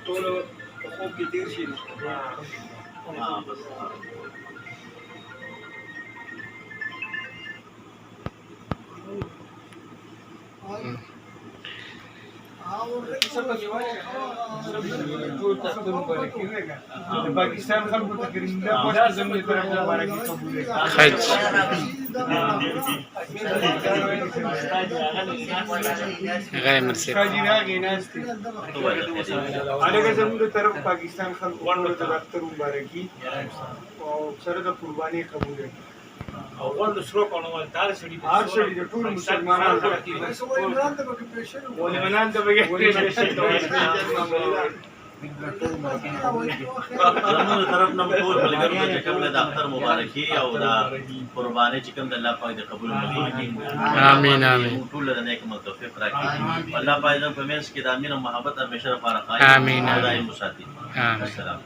ټول په خوب کې تیر شي بس ټول تختونه مبارکي وکړه د پاکستان خلکو ته کریم الله پښتو زموږ طرف نه مبارکي قبول کړي خج غیر مرسي حاجی راغی ناستې هغه زموږ طرف پاکستان خلکو ته د اختر مبارکي او سره د قرباني قبول کړي او ورته شروع کوو دار سړي هر سړي د ټول مسلمانانو ولې منان ته بګي زموږ طرف نه ټول ملګرو ته چې کوم د اختر مبارکي او د قرباني چې کوم د الله پاک د قبول وکړي آمین آمین ټول د نیک توفیق راکړي الله پاک زموږ په منځ کې د امین او محبت همیشه لپاره قائم آمین دائم وساتي آمین السلام